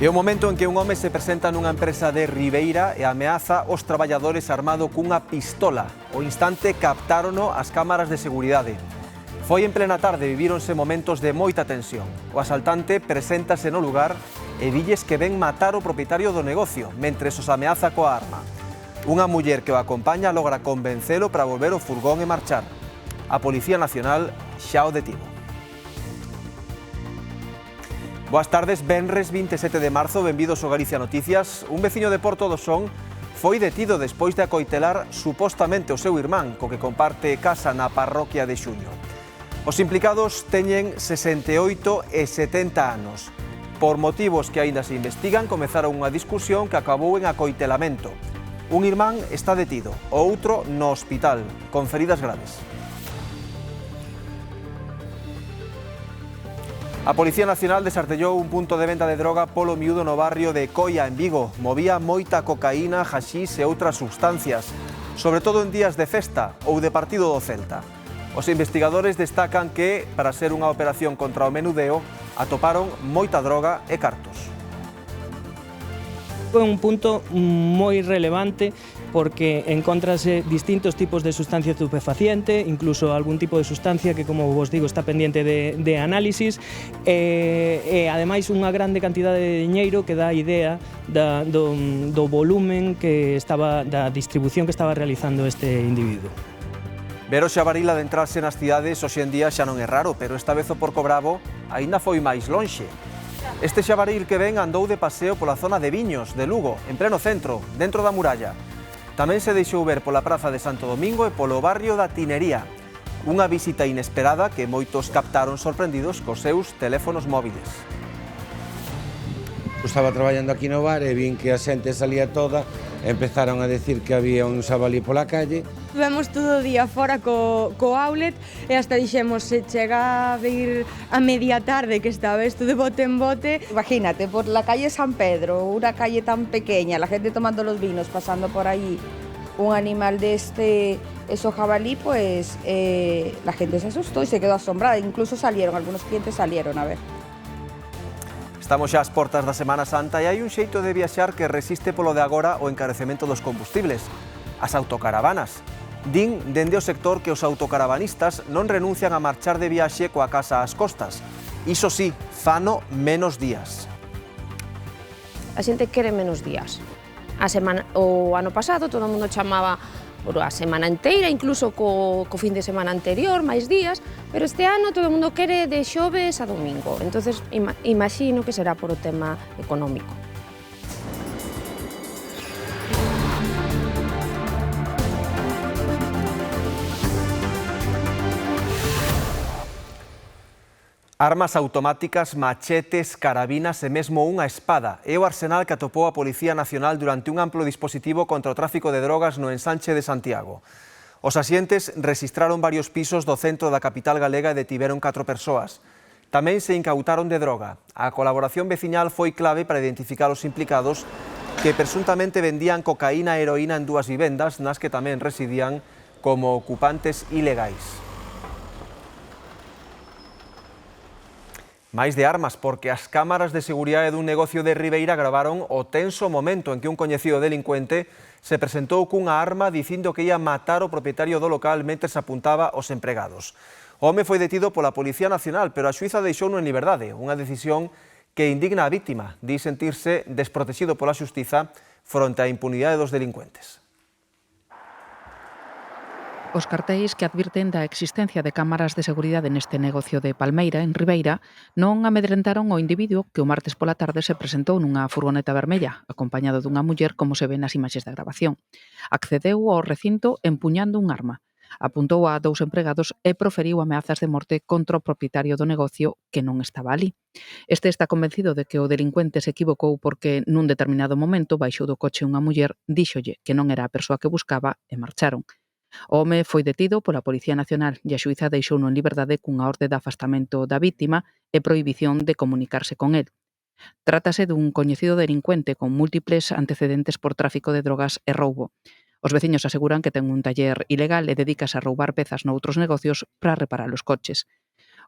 É o momento en que un home se presenta nunha empresa de Ribeira e ameaza os traballadores armado cunha pistola. O instante captárono as cámaras de seguridade. Foi en plena tarde, vivíronse momentos de moita tensión. O asaltante preséntase no lugar e dilles que ven matar o propietario do negocio, mentres os ameaza coa arma. Unha muller que o acompaña logra convencelo para volver ao furgón e marchar. A Policía Nacional xa o detivo. Boas tardes, venres 27 de marzo, benvidos ao Galicia Noticias. Un veciño de Porto do Son foi detido despois de acoitelar supostamente o seu irmán, co que comparte casa na parroquia de Xuño. Os implicados teñen 68 e 70 anos. Por motivos que aínda se investigan, comezaron unha discusión que acabou en acoitelamento. Un irmán está detido, o outro no hospital, con feridas graves. A Policía Nacional desartellou un punto de venda de droga polo miúdo no barrio de Coia, en Vigo. Movía moita cocaína, haxís e outras sustancias, sobre todo en días de festa ou de partido do Celta. Os investigadores destacan que, para ser unha operación contra o menudeo, atoparon moita droga e cartos. Foi un punto moi relevante porque encontrase distintos tipos de sustancia estupefaciente, incluso algún tipo de sustancia que, como vos digo, está pendiente de análisis e ademais unha grande cantidade de diñeiro que dá a idea do volumen que estaba, da distribución que estaba realizando este individuo. Ver o xabaril adentrarse nas cidades hoxe en día xa non é raro, pero esta vez o Porco Bravo aínda foi máis lonxe. Este xabaril que ven andou de paseo pola zona de Viños, de Lugo, en pleno centro, dentro da muralla. Tamén se deixou ver pola praza de Santo Domingo e polo barrio da Tinería. Unha visita inesperada que moitos captaron sorprendidos cos seus teléfonos móviles. Estaba traballando aquí no bar e vin que a xente salía toda, empezaron a decir que había un xabalí pola calle. Vemos todo o día fora co outlet e hasta dixemos, se chega a vir a media tarde que estaba isto de bote en bote. Imagínate, por la calle San Pedro, una calle tan pequeña, la gente tomando los vinos, pasando por ahí, un animal de eso jabalí, pues la gente se asustó y se quedó asombrada, incluso salieron, algunos clientes salieron a ver. Estamos xa ás portas da Semana Santa e hai un xeito de viaxar que resiste polo de agora o encarecemento dos combustibles: as autocaravanas. Din dende o sector que os autocaravanistas non renuncian a marchar de viaxe coa casa ás costas. Iso sí, fano menos días. A xente quere menos días. O ano pasado todo o mundo chamaba por a semana inteira, incluso co fin de semana anterior, máis días, pero este ano todo o mundo quere de xoves a domingo. Entonces, imagino que será por o tema económico. Armas automáticas, machetes, carabinas e mesmo unha espada é o arsenal que atopou a Policía Nacional durante un amplo dispositivo contra o tráfico de drogas no ensanche de Santiago. Os asientes rexistraron varios pisos do centro da capital galega e detiveron 4 persoas. Tamén se incautaron de droga. A colaboración veciñal foi clave para identificar os implicados que presuntamente vendían cocaína e heroína en 2 vivendas nas que tamén residían como ocupantes ilegais. Máis de armas, porque as cámaras de seguridade dun negocio de Ribeira gravaron o tenso momento en que un coñecido delincuente se presentou cunha arma dicindo que ia matar o propietario do local mentres apuntaba aos empregados. O home foi detido pola Policía Nacional, pero a xuíza deixouno en liberdade, unha decisión que indigna a vítima, di sentirse desprotexido pola xustiza fronte á impunidade dos delincuentes. Os cartéis que advirten da existencia de cámaras de seguridade neste negocio de Palmeira, en Ribeira, non amedrentaron o individuo que o martes pola tarde se presentou nunha furgoneta vermella, acompañado dunha muller como se ve nas imaxes da grabación. Accedeu ao recinto empuñando un arma, apuntou a 2 empregados e proferiu ameazas de morte contra o propietario do negocio que non estaba ali. Este está convencido de que o delincuente se equivocou porque nun determinado momento baixou do coche unha muller, díxolle que non era a persoa que buscaba e marcharon. O home foi detido pola Policía Nacional e a xuíza deixouno en liberdade cunha orde de afastamento da vítima e prohibición de comunicarse con el. Trátase dun coñecido delincuente con múltiples antecedentes por tráfico de drogas e roubo. Os veciños aseguran que ten un taller ilegal e dedícase a roubar pezas noutros negocios para reparar os coches.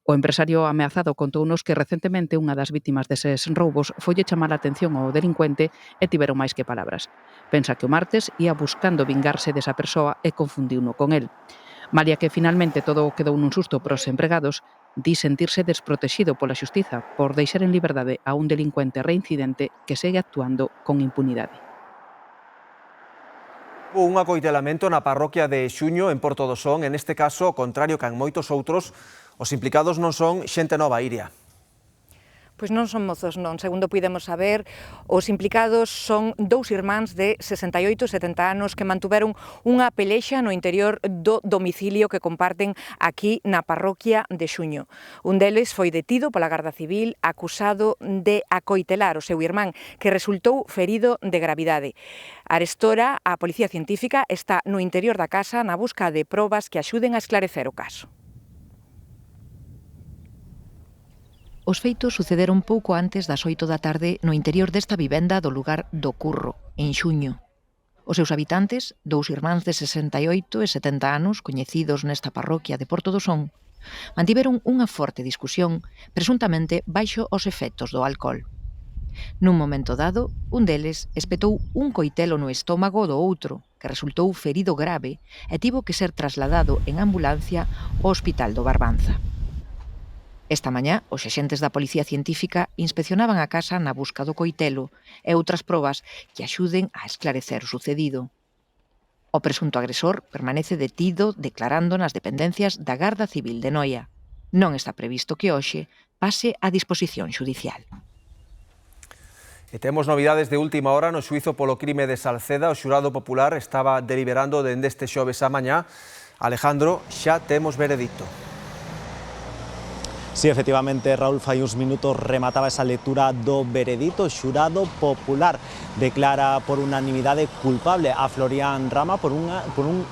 O empresario ameazado contounos que recentemente unha das vítimas deses roubos foille chamar a atención ao delincuente e tiveron máis que palabras. Pensa que o martes ia buscando vingarse desa persoa e confundiuno con el. Malia que finalmente todo quedou nun susto pros empregados, di sentirse desprotexido pola xustiza por deixar en liberdade a un delincuente reincidente que segue actuando con impunidade. Houbo un acoitelamento na parroquia de Xuño, en Porto do Son. En este caso, ao contrario que en moitos outros, os implicados non son xente nova, Iria. Pois non son mozos, non. Segundo puidemos saber, os implicados son dous irmáns de 68 e 70 anos que mantuveron unha pelexa no interior do domicilio que comparten aquí na parroquia de Xuño. Un deles foi detido pola Garda Civil acusado de acoitelar o seu irmán, que resultou ferido de gravidade. Arestora, a Policía Científica está no interior da casa na busca de probas que axuden a esclarecer o caso. Os feitos sucederon pouco antes das 8 da tarde no interior desta vivenda do lugar do Curro, en Xuño. Os seus habitantes, dous irmáns de 68 e 70 anos, coñecidos nesta parroquia de Porto do Son, mantiveron unha forte discusión, presuntamente baixo os efectos do alcohol. Nun momento dado, un deles espetou un coitelo no estómago do outro, que resultou ferido grave e tivo que ser trasladado en ambulancia ao Hospital do Barbanza. Esta mañá, os axentes da Policía Científica inspeccionaban a casa na busca do coitelo e outras probas que axuden a esclarecer o sucedido. O presunto agresor permanece detido declarando nas dependencias da Garda Civil de Noia. Non está previsto que hoxe pase a disposición xudicial. E temos novidades de última hora no xuízo polo crime de Salceda. O xurado popular estaba deliberando dende este xoves a mañá. Alejandro, xa temos veredicto. Sí, efectivamente, Raúl, fai uns minutos remataba esa lectura do veredito. O xurado popular declara por unanimidade culpable a Florian Rama por un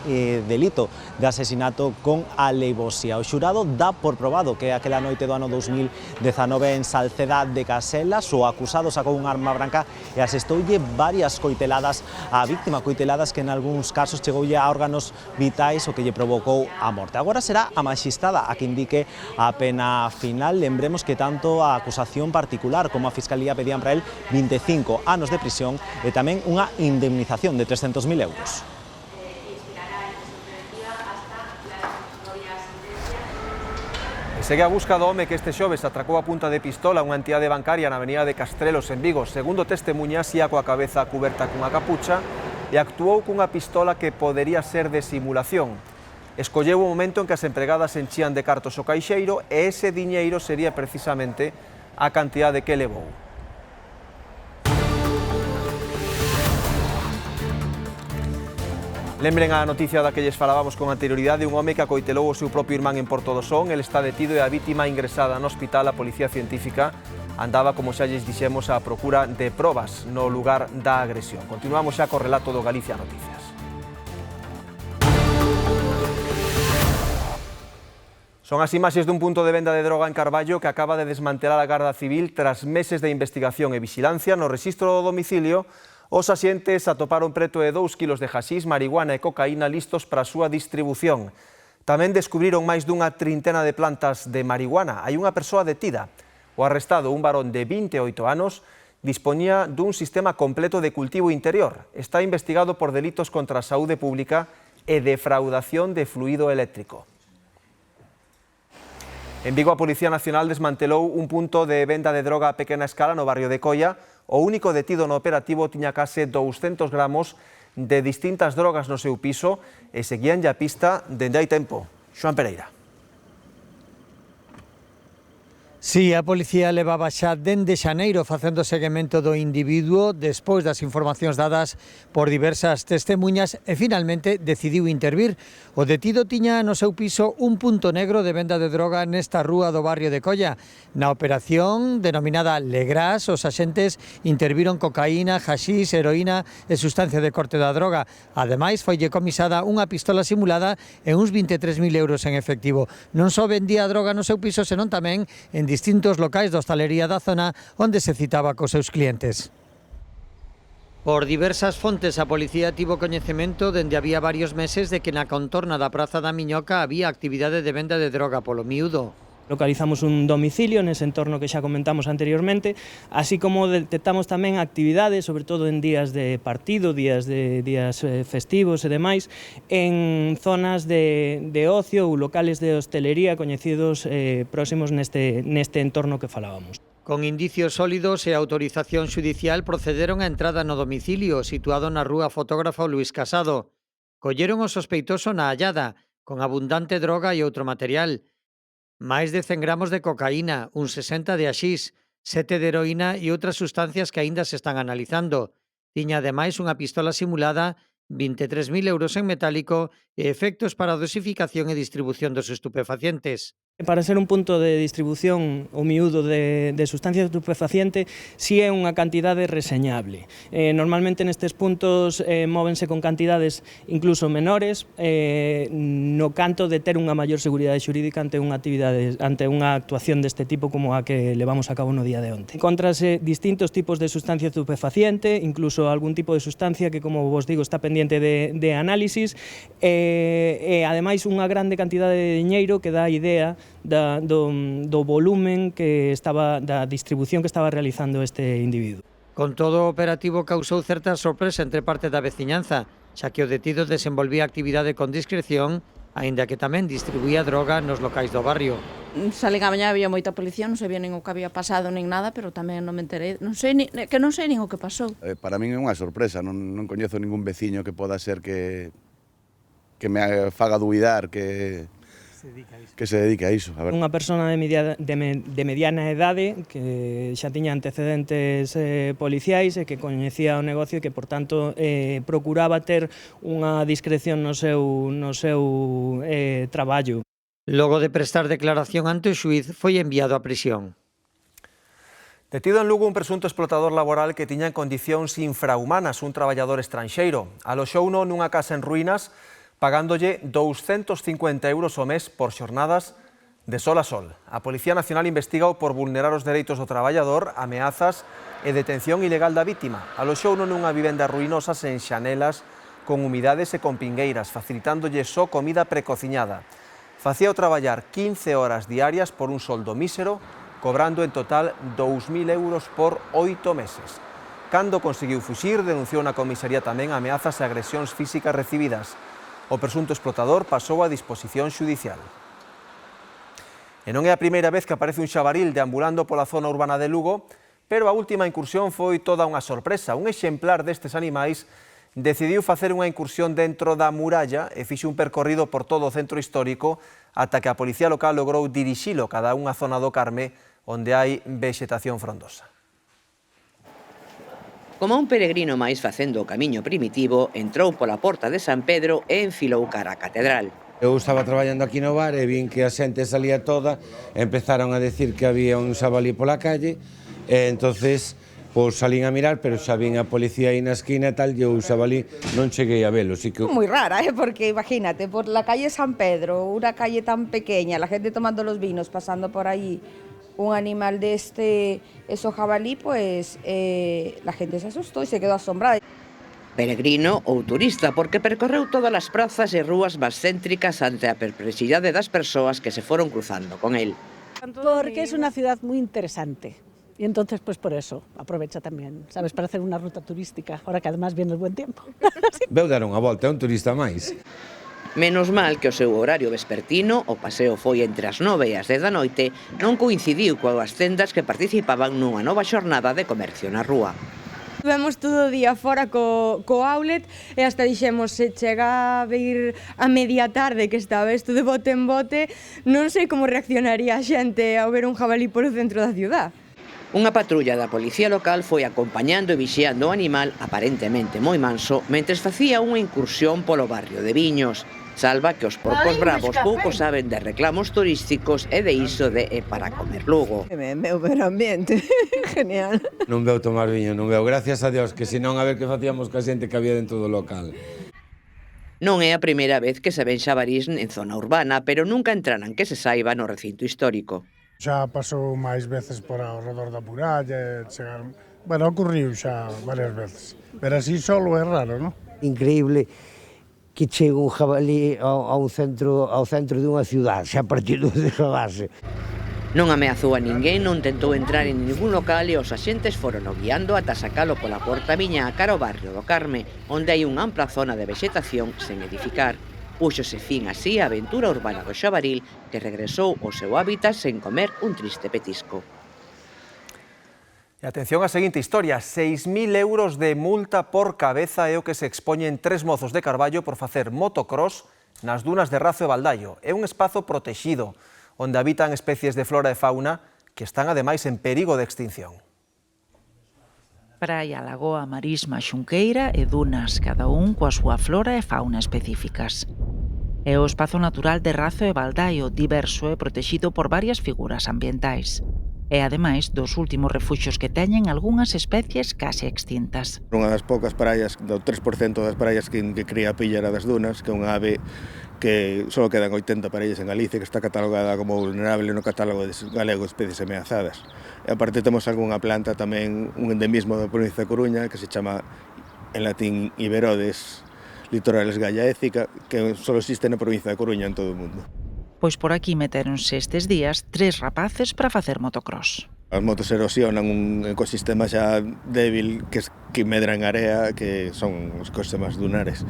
delito de asesinato con alevosía. O xurado dá por probado que aquela noite do ano 2019 en Salceda de Caselas o acusado sacou un arma branca e asestoulle varias coiteladas á víctima, coiteladas que en algúns casos chegoulle a órganos vitais o que lle provocou a morte. Agora será a maxistrada a que indique a pena final. Lembremos que tanto a acusación particular como a Fiscalía pedían para él 25 anos de prisión e tamén unha indemnización de 300.000 euros. Segue a busca do home que este xoves atracou a punta de pistola unha entidade bancaria na avenida de Castrelos, en Vigo. Segundo testemunhas, ia coa cabeza cuberta cunha capucha e actuou cunha pistola que podería ser de simulación. Escolleu o momento en que as empregadas enchían de cartos o caixeiro e ese diñeiro sería precisamente a cantidade que levou. Lembren a noticia da que lles falábamos con anterioridade, un home que acoitelou o seu propio irmán en Porto do Son. El está detido e a vítima ingresada no hospital. A Policía Científica andaba, como xa lles dixemos, a procura de probas no lugar da agresión. Continuamos xa co relato do Galicia Noticias. Son as imaxes dun punto de venda de droga en Carballo que acaba de desmantelar a Garda Civil tras meses de investigación e vixilancia. No rexistro do domicilio, os axentes atoparon preto de 2 kilos de haxís, marihuana e cocaína listos para a súa distribución. Tamén descubriron máis dunha trintena de plantas de marihuana. Hai unha persoa detida. O arrestado, un varón de 28 anos, dispoñía dun sistema completo de cultivo interior. Está investigado por delitos contra a saúde pública e defraudación de fluido eléctrico. En Vigo, a Policía Nacional desmantelou un punto de venda de droga a pequena escala no barrio de Coia. O único detido no operativo tiña case 200 gramos de distintas drogas no seu piso e seguían a pista dende hai tempo. Xoan Pereira. Si, a policía levaba xa dende xaneiro facendo seguimento do individuo despois das informacións dadas por diversas testemuñas e finalmente decidiu intervir. O detido tiña no seu piso un punto negro de venda de droga nesta rúa do barrio de Colla. Na operación denominada Legrás, os axentes interviron cocaína, haxís, heroína e sustancia de corte da droga. Ademais, foille comisada unha pistola simulada e uns 23.000 euros en efectivo. Non só vendía droga no seu piso, senón tamén en distintos locais da hostalería da zona onde se citaba cos seus clientes. Por diversas fontes, a policía tivo coñecemento dende había varios meses de que na contorna da Praza da Miñoca había actividade de venda de droga polo miúdo. Localizamos un domicilio nese entorno que xa comentamos anteriormente, así como detectamos tamén actividades, sobre todo en días de partido, días festivos e demais, en zonas de ocio ou locales de hostelería coñecidos próximos neste entorno que falábamos. Con indicios sólidos e autorización xudicial procederon a entrada no domicilio situado na rúa Fotógrafo Luís Casado. Colleron o sospeitoso na hallada, con abundante droga e outro material. Máis de 100 gramos de cocaína, uns 60 de haxís, 7 de heroína e outras sustancias que aínda se están analizando. Tiña ademais unha pistola simulada, 23.000 euros en metálico e efectos para a dosificación e distribución dos estupefacientes. Para ser un punto de distribución o miúdo de sustancia estupefaciente, si é unha cantidade reseñable. Normalmente nestes puntos móvense con cantidades incluso menores, no canto de ter unha maior seguridade xurídica ante unha actuación deste tipo como a que levamos a cabo no día de onte. Encontrase distintos tipos de sustancia estupefaciente, incluso algún tipo de sustancia que, como vos digo, está pendiente de análisis, e ademais unha grande cantidade de diñeiro que dá a idea do volumen da distribución que estaba realizando este individuo. Con todo, o operativo causou certa sorpresa entre parte da veciñanza, xa que o detido desenvolvía actividade con discreción, aínda que tamén distribuía droga nos locais do barrio. Salen a mañá, había moita policía, non sabía nin o que había pasado nin nada, pero tamén non me enterei, non sei nin o que pasou. Para min é unha sorpresa, non coñezo ningún veciño que poda ser que me faga duidar que se dedique a iso. Unha persona de mediana idade que xa tiña antecedentes policiais e que coñecía o negocio e que, por tanto, procuraba ter unha discreción no seu traballo. Logo de prestar declaración ante o xuíz, foi enviado a prisión. Detido en Lugo un presunto explotador laboral que tiña en condicións infrahumanas un traballador estranxeiro. Aloxouno nunha casa en ruínas, pagándolle 250 euros ao mes por xornadas de sol a sol. A Policía Nacional investigou por vulnerar os dereitos do traballador, ameazas e detención ilegal da vítima. Aloxouno nunha vivenda ruinosa sen xanelas, con humidades e con pingueiras, facilitándolle só comida precociñada. Facía o traballar 15 horas diarias por un soldo mísero, cobrando en total 2.000 euros por 8 meses. Cando conseguiu fuxir, denunciou na comisaría tamén ameazas e agresións físicas recibidas. O presunto explotador pasou a disposición xudicial. E non é a primeira vez que aparece un xabaril deambulando pola zona urbana de Lugo, pero a última incursión foi toda unha sorpresa. Un exemplar destes animais decidiu facer unha incursión dentro da muralla e fixe un percorrido por todo o centro histórico ata que a policía local logrou dirixilo cada unha zona do Carme onde hai vexetación frondosa. Como un peregrino máis facendo o camiño primitivo, entrou pola porta de San Pedro e enfilou cara á catedral. Eu estaba traballando aquí no bar e vin que a xente salía toda, empezaron a decir que había un xabalí pola calle, e entonces pois salín a mirar, pero xa vin a policía aí na esquina e tal, e o xabalí non cheguei a velo. Así que... Muy rara, porque imagínate, por la calle San Pedro, una calle tan pequeña, la gente tomando los vinos, pasando por ahí, un animal de eso jabalí, pues la gente se asustó y se quedó asombrada. Peregrino ou turista, porque percorreu todas as prazas e rúas máis céntricas ante a perplexidade das persoas que se foron cruzando con él. Porque es una ciudad muy interesante. Y entonces, pues por eso, aprovecha también, ¿sabes? Para hacer una ruta turística, ahora que además viene el buen tiempo. Veu dar unha volta, é un turista máis. Menos mal que o seu horario vespertino, o paseo foi entre as 9 e as 10 da noite, non coincidiu coas tendas que participaban nunha nova xornada de comercio na rúa. Vemos todo o día fora co outlet e hasta dixemos, se chega a vir a media tarde que estaba isto de bote en bote, non sei como reaccionaría a xente ao ver un jabalí polo centro da ciudad. Unha patrulla da policía local foi acompañando e vixiando o animal, aparentemente moi manso, mentres facía unha incursión polo barrio de Viños. Salva que os porcos bravos pouco saben de reclamos turísticos e de iso de para comer Lugo. Meu ver ambiente, genial. Non veu tomar viño, non veu, gracias a Dios, que senón a ver que facíamos ca xente que había dentro do local. Non é a primeira vez que se ven xabarís en zona urbana, pero nunca entraran que se saiba no recinto histórico. Xa pasou máis veces por ao redor da muralla, chegaron... Bueno, ocurriu xa varias veces, pero así solo é raro, non? Increíble que chegue un jabalí ao centro dunha ciudad, xa partindo desa base. Non ameazou a ninguén, non tentou entrar en ningún local e os axentes foron o guiando ata sacalo pola porta viña a cara ao barrio do Carme, onde hai unha ampla zona de vexetación sen edificar. Púxose fin así a aventura urbana do xabaril, que regresou ao seu hábitat sen comer un triste petisco. E atención á seguinte historia, 6.000 euros de multa por cabeza é o que se expoñen 3 mozos de Carballo por facer motocross nas dunas de Razo e Baldaio. É un espazo protexido, onde habitan especies de flora e fauna que están ademais en perigo de extinción. Praia, lagoa, marisma, xunqueira e dunas, cada un coa súa flora e fauna específicas. É o espazo natural de Razo e Baldaio, diverso e protexido por varias figuras ambientais. E, ademais, dos últimos refuxios que teñen algunhas especies case extintas. Unha das poucas praias, do 3% das praias que cría a píllera das dunas, que é unha ave que só quedan 80 parellas en Galicia, que está catalogada como vulnerable no catálogo galego de especies ameazadas. E aparte temos algunha planta tamén, un endemismo da provincia de Coruña, que se chama en latín Iberodes litorales gallaécica, que só existe na provincia de Coruña en todo o mundo. Pois por aquí metéronse estes días 3 rapaces para facer motocross. As motos erosionan un ecosistema xa débil que medra en area, que son os ecosistemas dunares.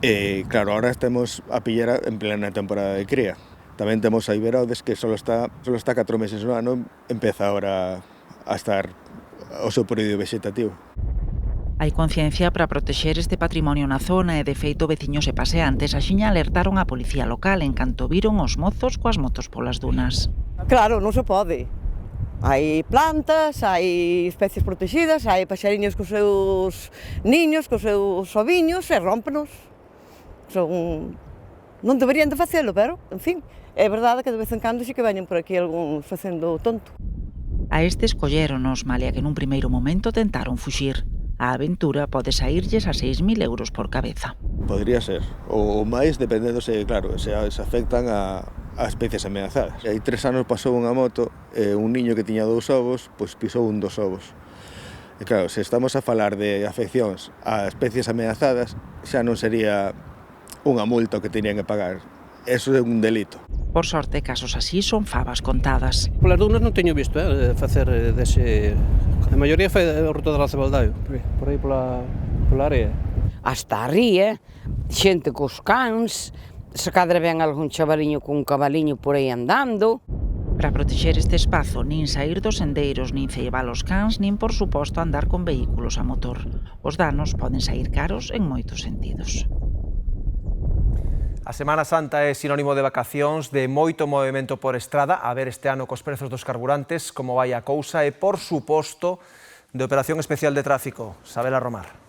E claro, ahora temos a pillera en plena temporada de cría. Tamén temos a Iberodes, que só está 4 meses no ano, empeza ahora a estar o seu período vegetativo. Hai conciencia para protexer este patrimonio na zona e, de feito, veciños e paseantes axiña alertaron a policía local en canto viron os mozos coas motos polas dunas. Claro, non se pode. Hai plantas, hai especies protegidas, hai paxariños cos seus niños, cos seus oviños e rómpenos. Non deberían de facelo, pero, en fin, é verdade que de vez en cando sí que veñen por aquí algúns facendo tonto. A estes colléronos, malia que nun primeiro momento tentaron fuxir. A aventura pode saírlles a 6.000 euros por cabeza. Podría ser, ou máis, dependendo se, claro, se afectan a especies ameazadas. Hai 3 anos pasou unha moto e un niño que tiña 2 ovos, pois pisou un dos ovos. E claro, se estamos a falar de afeccións a especies ameazadas, xa non sería unha multa que tenían que pagar. Eso é un delito. Por sorte, casos así son fabas contadas. Polas dunas non teño visto facer dese... A maioría foi o ruto de Razo e Baldaio, por aí pola área. Hasta a ría, xente cos cans, se cadra ven algún chavaliño cun cabaliño por aí andando. Para protexer este espazo, nin sair dos sendeiros, nin ceibar os cans, nin, por suposto, andar con vehículos a motor. Os danos poden sair caros en moitos sentidos. A Semana Santa é sinónimo de vacacións, de moito movimento por estrada, a ver este ano cos prezos dos carburantes, como vai a cousa, e, por suposto, de operación especial de tráfico. Sabela Romar.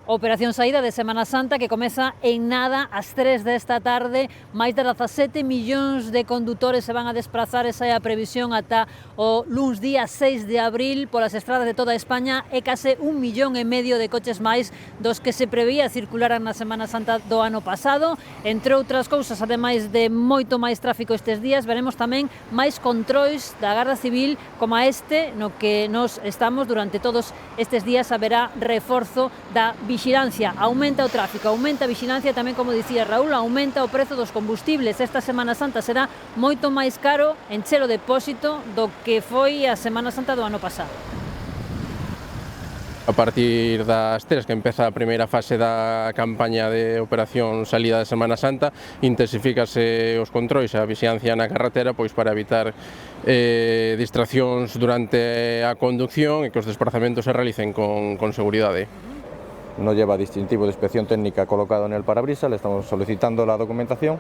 Operación saída de Semana Santa que comeza en nada ás 3 desta tarde. Máis de 17 millóns de condutores se van a desplazar, esa é a previsión ata o luns día 6 de abril polas estradas de toda España, e case 1,5 millón de coches máis dos que se prevía circularan na Semana Santa do ano pasado. Entre outras cousas, ademais de moito máis tráfico estes días, veremos tamén máis controis da Garda Civil como a este no que nos estamos durante todos estes días. Haberá reforzo da vixilancia, aumenta o tráfico, aumenta a vixilancia, tamén, como dicía Raúl, aumenta o prezo dos combustibles. Esta Semana Santa será moito máis caro encher o depósito do que foi a Semana Santa do ano pasado. A partir das 3 que empeza a primeira fase da campaña de operación salida de Semana Santa, intensifícase os controis e a vixilancia na carretera, pois para evitar distraccións durante a conducción e que os desplazamentos se realicen con seguridade. No lleva distintivo de inspección técnica colocado en el parabrisas, le estamos solicitando la documentación.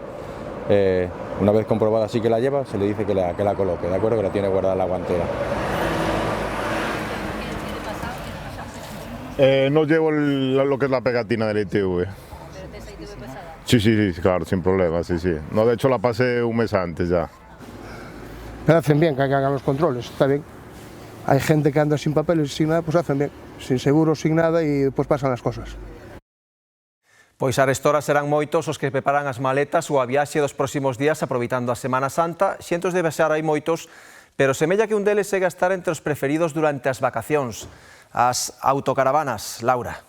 Una vez comprobada sí que la lleva, se le dice que la coloque, ¿de acuerdo? Que la tiene guardada en la guantera. No llevo lo que es la pegatina del ITV. Sí, claro, sin problema, sí. No, de hecho la pasé un mes antes ya. Pero hacen bien que hagan los controles, está bien. Hay gente que anda sin papeles, sin nada, pues hacen bien. Sin seguro, sin nada, e pues pasan as cosas. Pois arestora serán moitos os que preparan as maletas ou a viaxe dos próximos días aproveitando a Semana Santa. Xentos de viaxar hai moitos, pero semella que un deles segue a estar entre os preferidos durante as vacacións. As autocaravanas, Laura.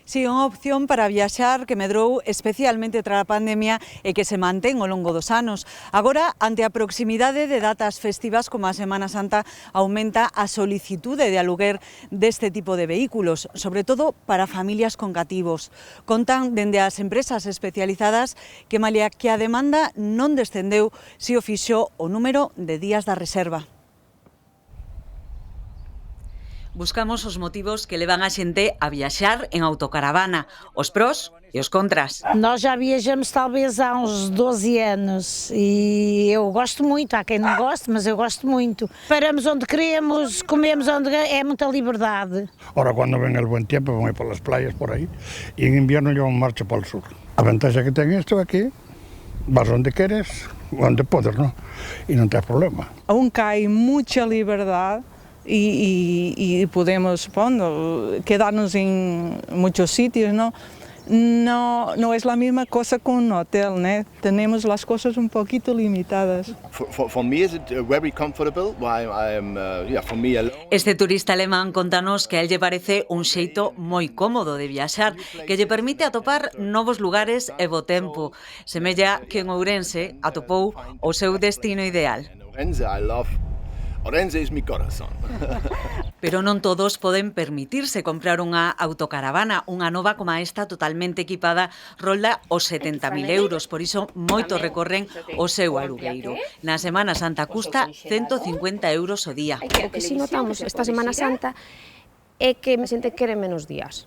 Si, unha opción para viaxar que medrou especialmente tras a pandemia e que se mantén ao longo dos anos. Agora, ante a proximidade de datas festivas como a Semana Santa, aumenta a solicitude de aluguer deste tipo de vehículos, sobre todo para familias con cativos. Contan dende as empresas especializadas que malia que a demanda non descendeu, si o fixo o número de días da reserva. Buscamos os motivos que levan a xente a viaxar en autocaravana, os pros e os contras. Nós já viajamos talvez há uns 12 anos e eu gosto muito, há quem não goste, mas eu gosto muito. Paramos onde queremos, comemos onde é muita liberdade. Ahora cuando ven el buen tiempo vamos por las playas por ahí y en invierno llevamos marcha para el sur. A ventaja que ten isto é que vas onde queres, onde podes, ¿no? E non tens problema. Aún cae mucha liberdad y podemos quedarnos en muchos sitios, ¿no? No es la misma cosa con un hotel, ¿no? Tenemos las cosas un poquito limitadas. For me is it very comfortable. For me alone. Este turista alemán contanos que a él lle parece un xeito moi cómodo de viaxar, que lle permite atopar novos lugares e bo tempo. Semella que en Ourense atopou o seu destino ideal. Orense es mi corazón. Pero non todos poden permitirse comprar unha autocaravana. Unha nova como esta, totalmente equipada, rolda os 70.000 euros. Por iso, moitos recorren o seu alugueiro. Na Semana Santa custa 150 euros o día. O que si notamos esta Semana Santa é que a xente quere menos días.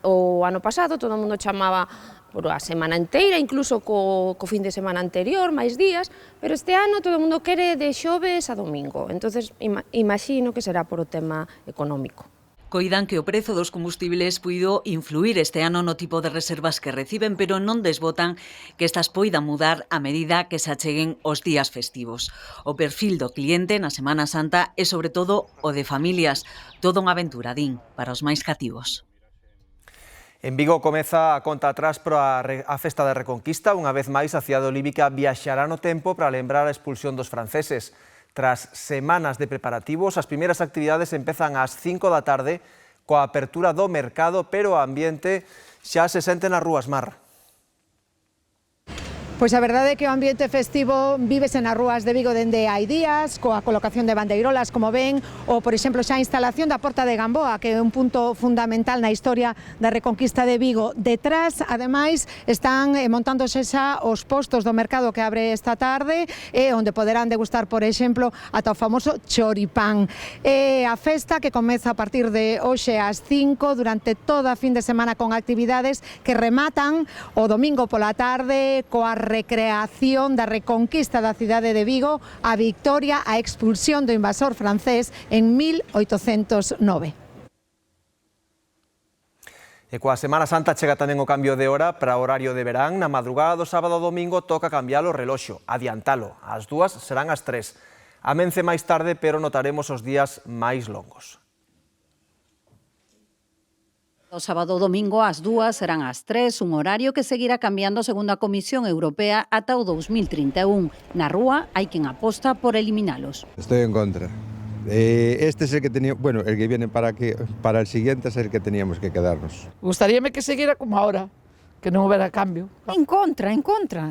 O ano pasado todo o mundo chamaba por a semana inteira, incluso co fin de semana anterior, máis días, pero este ano todo o mundo quere de xoves a domingo. Entonces, imagino que será por o tema económico. Coidan que o prezo dos combustibles puido influir este ano no tipo de reservas que reciben, pero non desbotan que estas poidan mudar a medida que se acheguen os días festivos. O perfil do cliente na Semana Santa é sobre todo o de familias, todo unha aventura, din, para os máis cativos. En Vigo comeza a conta atrás para a festa de Reconquista. Unha vez máis, a cidade olímpica viaxará no tempo para lembrar a expulsión dos franceses. Tras semanas de preparativos, as primeiras actividades empezan ás 5 da tarde coa apertura do mercado, pero o ambiente xa se sente nas rúas, Mar. Pois a verdade é que o ambiente festivo vívese nas rúas de Vigo dende hai días, coa colocación de bandeirolas, como ven, ou, por exemplo, xa a instalación da Porta de Gamboa, que é un punto fundamental na historia da Reconquista de Vigo. Detrás, ademais, están montándose xa os postos do mercado que abre esta tarde, onde poderán degustar, por exemplo, ata o famoso choripán. É a festa que comeza a partir de hoxe ás 5, durante toda a fin de semana con actividades que rematan o domingo pola tarde coa recreación da reconquista da cidade de Vigo, a victoria, a expulsión do invasor francés en 1809. E coa Semana Santa chega tamén o cambio de hora para o horario de verán. Na madrugada do sábado ao domingo toca cambiar o reloxo, adiantalo. As 2 serán as 3. Amence máis tarde, pero notaremos os días máis longos. O sábado e domingo ás 2 serán ás 3, un horario que seguirá cambiando segundo a Comisión Europea ata o 2031. Na rúa hai quen aposta por eliminalos. Estoy en contra. Este es el que tenía, bueno, el que viene para el siguiente es el que teníamos que quedarnos. Gustaríame que seguira como ahora, que non houbera cambio. En contra.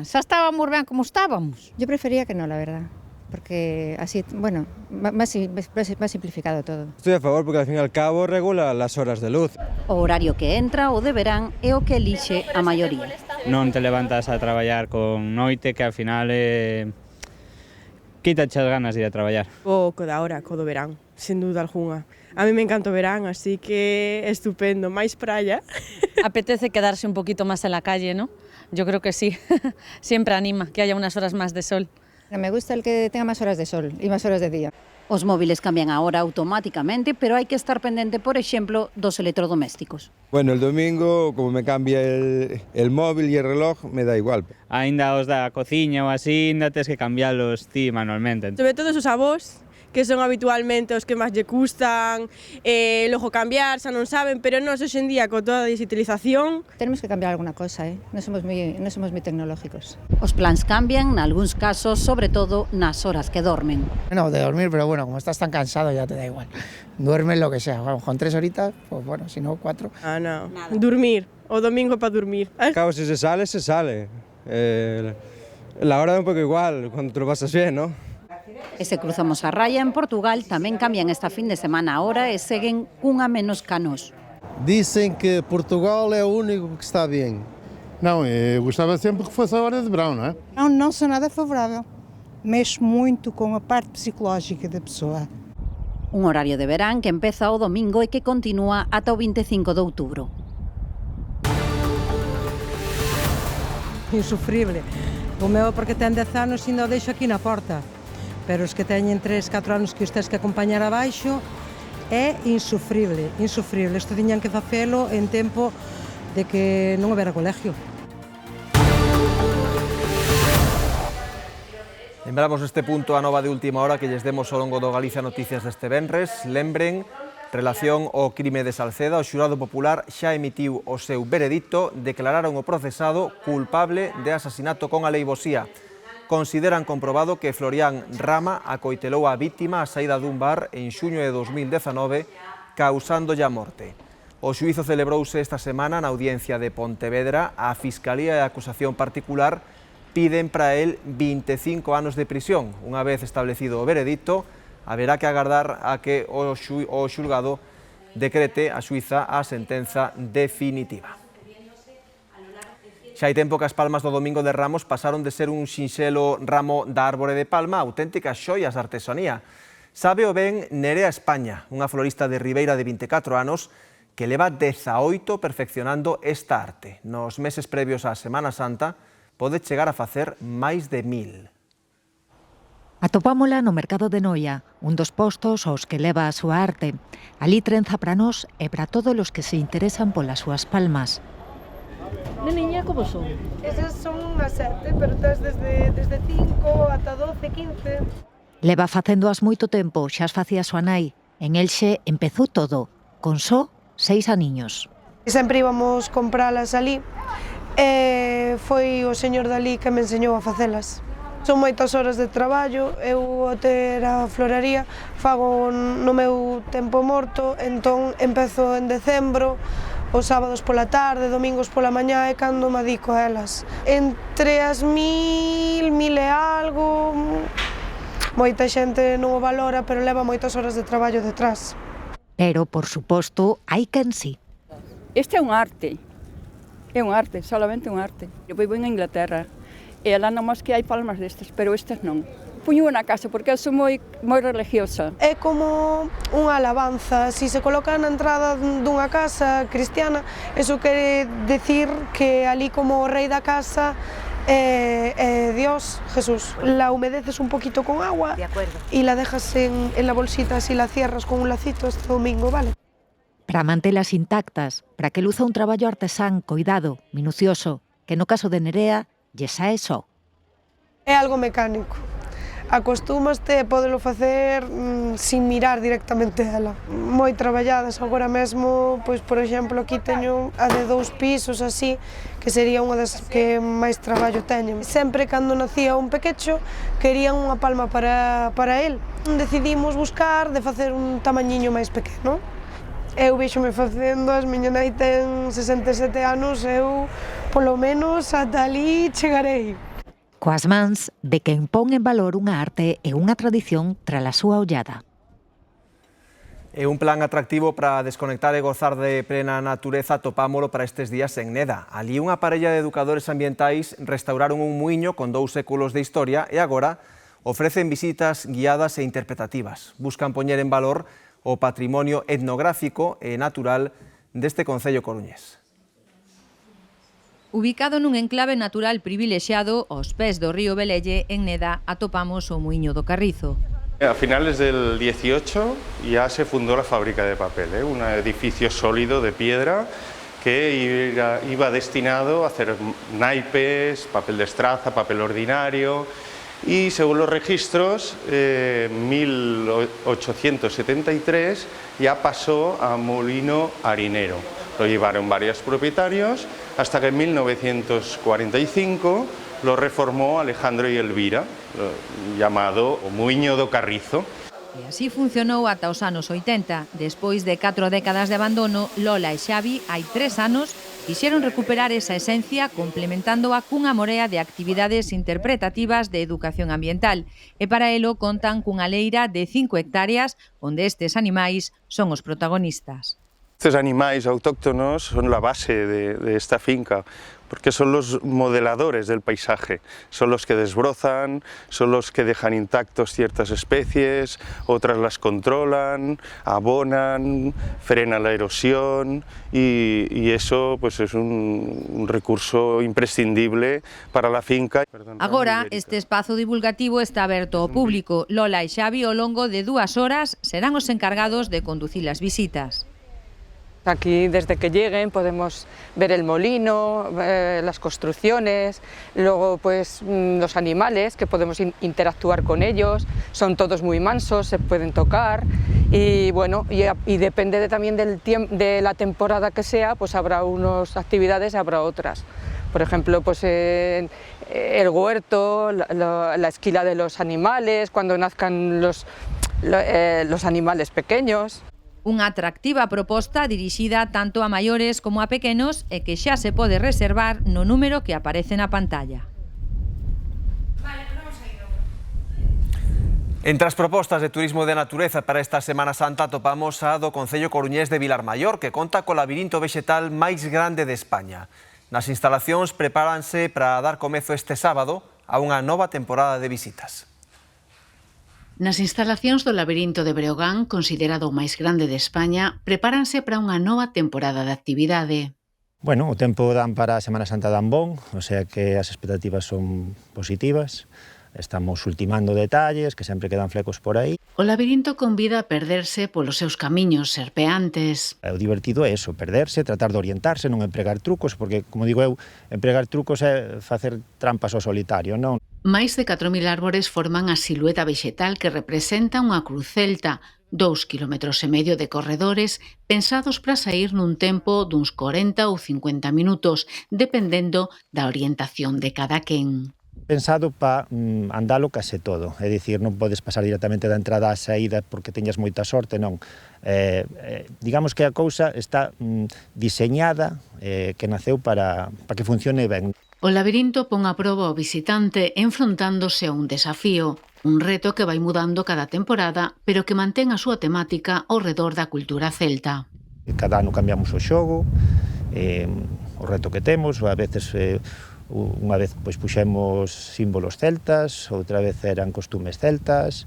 Xa estábamos ben como estábamos. Yo prefería que no, la verdad. Porque así, bueno, más simplificado todo. Estoy a favor porque al fin y al cabo regula las horas de luz. O horario que entra, o de verán, é o que elixe a maioría. Non te levantas a traballar con noite que ao final quítache as ganas de ir a traballar. O co da hora, co do verán, sin duda alguna. A mí me encanta o verán, así que estupendo, máis praia. Apetece quedarse un poquito más en la calle, ¿no? Yo creo que sí, siempre anima que haya unas horas más de sol. Me gusta el que tenga más horas de sol y más horas de día. Os móviles cambian a hora automáticamente, pero hai que estar pendente, por exemplo, dos electrodomésticos. Bueno, el domingo, como me cambia el móvil e el reloj, me da igual. Ainda os da cociña ou así, ainda tes que cambiarlos ti manualmente. Sobre todo os avós, que son habitualmente os que máis lle custan, logo cambiar, xa non saben, pero nós hoxe en día con toda a digitalización Tenemos que cambiar alguna cosa, non somos moi tecnológicos. Os plans cambian, nalgúns casos, sobre todo nas horas que dormen. No, de dormir, pero bueno, como estás tan cansado ya te da igual. Duerme lo que sea, con 3 horitas, pues bueno, si no 4. Ah, no. Nada. Dormir, o domingo para dormir. Claro, si se sale, se sale. La hora da un pouco igual, cuando te lo pasas bien, ¿no? E se cruzamos a raya, en Portugal tamén cambian esta fin de semana a hora e seguen cunha menos canos. Dicen que Portugal é o único que está bien. Não, eu gostava sempre que fosse a hora de verão, não é? Não sou nada favorável. Mexe muito com a parte psicológica da pessoa. Un horario de verán que empeza o domingo e que continúa ata o 25 de outubro. Insufrible. O meu, porque ten 10 anos, ainda o deixo aquí na porta. Pero os que teñen 3, 4 anos que os tes que acompañar abaixo, é insufrible, insufrible. Isto tiñan que facelo en tempo de que non houbera colegio. Lembramos neste punto a nova de última hora que lles demos ao longo do Galicia Noticias deste venres. Lembren, relación ao crime de Salceda, o xurado popular xa emitiu o seu veredicto, declararon o procesado culpable de asasinato con aleivosía. Consideran comprobado que Florián Rama acoitelou a vítima á saída dun bar en xuño de 2019, causándolle a morte. O xuízo celebrouse esta semana na audiencia de Pontevedra. A Fiscalía e a acusación particular piden para el 25 anos de prisión. Unha vez establecido o veredicto, haberá que agardar a que o xulgado decrete a Suiza a sentenza definitiva. Xa hai tempo que as palmas do Domingo de Ramos pasaron de ser un sinxelo ramo da árbore de palma a auténticas xoias de artesanía. Sabe o ben Nerea España, unha florista de Ribeira de 24 anos que leva 18 perfeccionando esta arte. Nos meses previos á Semana Santa pode chegar a facer máis de 1000. Atopámola no mercado de Noia, un dos postos aos que leva a súa arte. Alí trenza para nós e para todos os que se interesan polas súas palmas. Neniña, como son? Esas son as 7, pero tes desde 5 ata 12, 15. Leva facéndoas moito tempo, xa as facía súa nai. En Elxe empezou todo, con só 6 aniños. Sempre íbamos compralas ali e foi o señor dali que me enseñou a facelas. Son moitas horas de traballo, eu ao ter a floraría fago no meu tempo morto, entón empezo en decembro, os sábados pola tarde, domingos pola mañá e cando me dedico a elas. Entre as 1000 e algo, moita xente non o valora, pero leva moitas horas de traballo detrás. Pero, por suposto, hai quen sí. Este é un arte, solamente un arte. Eu vivo en Inglaterra e lá nomás que hai palmas destas, pero estas non. Puño na casa porque eu sou moi religiosa. É como unha alabanza, se coloca na entrada dunha casa cristiana, eso quere decir que ali como o rei da casa é Dios, Jesús. La humedeces un poquito con agua y la dejas en la bolsita, así la cierras con un lacito este domingo, ¿vale? Para mantelas intactas, para que luza un traballo artesán, coidado, minucioso, que no caso de Nerea, lle sae só. É algo mecánico. Acostúmaste a podelo facer sin mirar directamente a ela. Moi traballadas agora mesmo, pois por exemplo aquí teño a de 2 pisos así, que sería unha das que máis traballo teñen. Sempre cando nacía un pequecho querían unha palma para el. Decidimos buscar de facer un tamañiño máis pequeno. Eu vexome facendo, as miña nai ten 67 anos, eu polo menos ata ali chegarei. Coas mans de quen pon en valor unha arte e unha tradición trala súa ollada. É un plan atractivo para desconectar e gozar de plena natureza, topámolo para estes días en Neda. Alí unha parella de educadores ambientais restauraron un muiño con 2 séculos de historia e agora ofrecen visitas guiadas e interpretativas. Buscan poñer en valor o patrimonio etnográfico e natural deste concello coruñés. Ubicado nun enclave natural privilexiado aos pés do río Velelle, en Neda atopamos o Muiño do Carrizo. A finales del 18 ya se fundó la fábrica de papel, un edificio sólido de piedra que iba destinado a hacer naipes, papel de estraza, papel ordinario y según los registros, 1873 ya pasó a molino harinero. Lo llevaron varios propietarios hasta que en 1945 lo reformó Alejandro y Elvira, llamado o Muiño do Carrizo. E así funcionou ata os anos 80. Despois de 4 décadas de abandono, Lola e Xavi, hai 3 anos, quixeron recuperar esa esencia complementándoa cunha morea de actividades interpretativas de educación ambiental. E para elo contan cunha leira de 5 hectáreas onde estes animais son os protagonistas. Estos animales autóctonos son la base de esta finca, porque son los modeladores del paisaje, son los que desbrozan, son los que dejan intactos ciertas especies, otras las controlan, abonan, frenan la erosión y eso pues es un recurso imprescindible para la finca. Agora, este espazo divulgativo está aberto ao público. Lola e Xavi, ao longo de 2 horas, serán os encargados de conducir as visitas. Aquí, desde que lleguen, podemos ver el molino, las construcciones, luego pues los animales, que podemos interactuar con ellos, son todos muy mansos, se pueden tocar y bueno, y depende también de la temporada que sea, pues habrá unas actividades, habrá otras. Por ejemplo, pues el huerto, la esquila de los animales, cuando nazcan los animales pequeños. Unha atractiva proposta dirixida tanto a maiores como a pequenos e que xa se pode reservar no número que aparece na pantalla. Entre as propostas de turismo de natureza para esta Semana Santa topamos a do Concello Coruñés de Vilarmaior, que conta co labirinto vexetal máis grande de España. Nas instalacións prepáranse para dar comezo este sábado a unha nova temporada de visitas. Nas instalacións do labirinto de Breogán, considerado o máis grande de España, prepáranse para unha nova temporada de actividade. Bueno, o tempo dan para a Semana Santa dan bon, o sea que as expectativas son positivas. Estamos ultimando detalles, que sempre quedan flecos por aí. O labirinto convida a perderse polos seus camiños serpeantes. O divertido é eso, perderse, tratar de orientarse, non empregar trucos, porque, como digo eu, empregar trucos é facer trampas ao solitario, non? Máis de 4.000 árbores forman a silueta vexetal que representa unha cruz celta, 2,5 km de corredores pensados para sair nun tempo duns 40 ou 50 minutos, dependendo da orientación de cada quen. Pensado para andalo case todo, é dicir, non podes pasar directamente da entrada á saída porque teñas moita sorte, non. Digamos que a cousa está diseñada, que naceu para que funcione ben. O labirinto pon a proba ao visitante enfrontándose a un desafío, un reto que vai mudando cada temporada, pero que mantén a súa temática ao redor da cultura celta. Cada ano cambiamos o xogo, o reto que temos, a veces unha vez pois puxemos símbolos celtas, outra vez eran costumes celtas,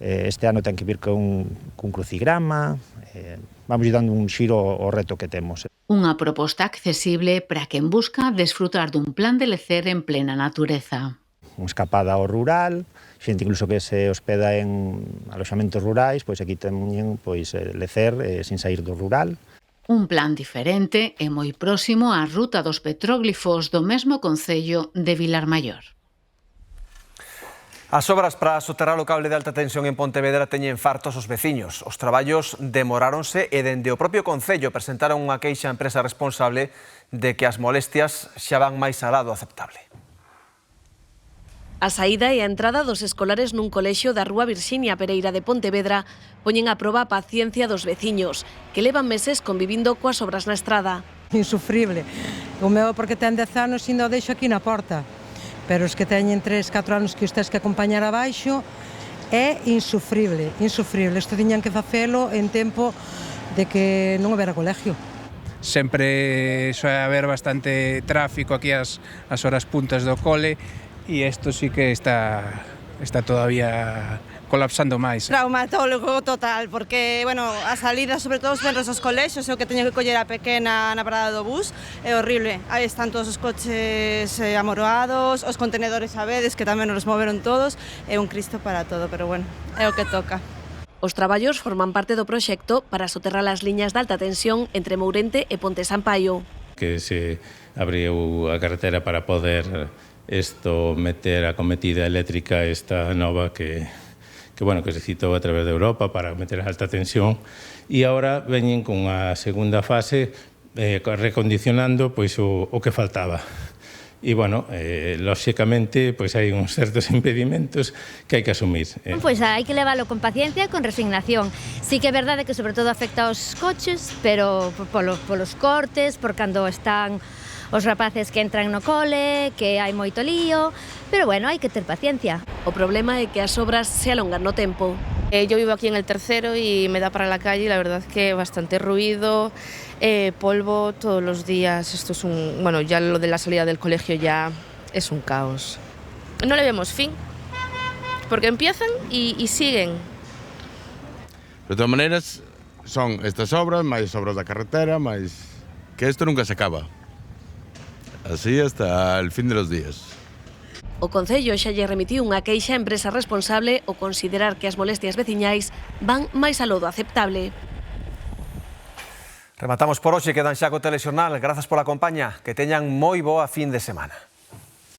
este ano ten que vir con crucigrama, vamos dando un xiro ao reto que temos. Unha proposta accesible para quen busca desfrutar dun plan de lecer en plena natureza. Unha escapada ao rural, xente incluso que se hospeda en aloxamentos rurais, pois aquí teñen lecer sin sair do rural. Un plan diferente e moi próximo á ruta dos petróglifos do mesmo concello de Vilarmaior. As obras para soterrar o cable de alta tensión en Pontevedra teñen fartos os veciños. Os traballos demoráronse e dende o propio concello presentaron unha queixa á empresa responsable de que as molestias xa van máis alá do aceptable. A saída e a entrada dos escolares nun colexio da Rúa Virxinia Pereira de Pontevedra poñen a proba a paciencia dos veciños, que levan meses convivindo coas obras na estrada. Insufrible. O meu porque ten 10 anos e ainda o deixo aquí na porta. Pero os que teñen 3-4 anos que os tens que acompañar abaixo é insufrible, insufrible. Isto tiñan que facelo en tempo de que non houbera colegio. Sempre soe haber bastante tráfico aquí as horas puntas do cole e isto sí que está todavía colapsando máis. Traumatólogo total, porque, bueno, a salida, sobre todo os venres aos colexios, é o que teño que coller a pequena na parada do bus, é horrible. Aí están todos os coches amoroados, os contenedores a veces, que tamén nos moveron todos, é un cristo para todo, pero bueno, é o que toca. Os traballos forman parte do proxecto para soterrar as liñas de alta tensión entre Mourente e Ponte Sampaio. Que se abriu a carretera para poder isto meter a cometida eléctrica esta nova que se citou a través de Europa para meter a alta tensión, e agora veñen con a segunda fase recondicionando o que faltaba. E, lóxicamente, hai uns certos impedimentos que hai que asumir. Pois hai que leválo con paciencia e con resignación. Sí que é verdade que sobre todo afecta aos coches, pero polos cortes, por cando están os rapaces que entran no cole, que hai moito lío, pero hai que ter paciencia. O problema é que as obras se alongan no tempo. Yo vivo aquí en el tercero y me da para la calle, la verdad que bastante ruido, polvo todos los días. Esto es ya lo de la salida del colegio ya es un caos. No le vemos fin, porque empiezan y siguen. De todas maneras, son estas obras, máis obras da carretera, máis que isto nunca se acaba. Así hasta el fin de los días. O Concello xa lle remitiu unha queixa á empresa responsable ao considerar que as molestias veciñais van máis aló do aceptable. Rematamos por hoxe, quedan xa co telexornal. Grazas pola compañía, que teñan moi boa fin de semana.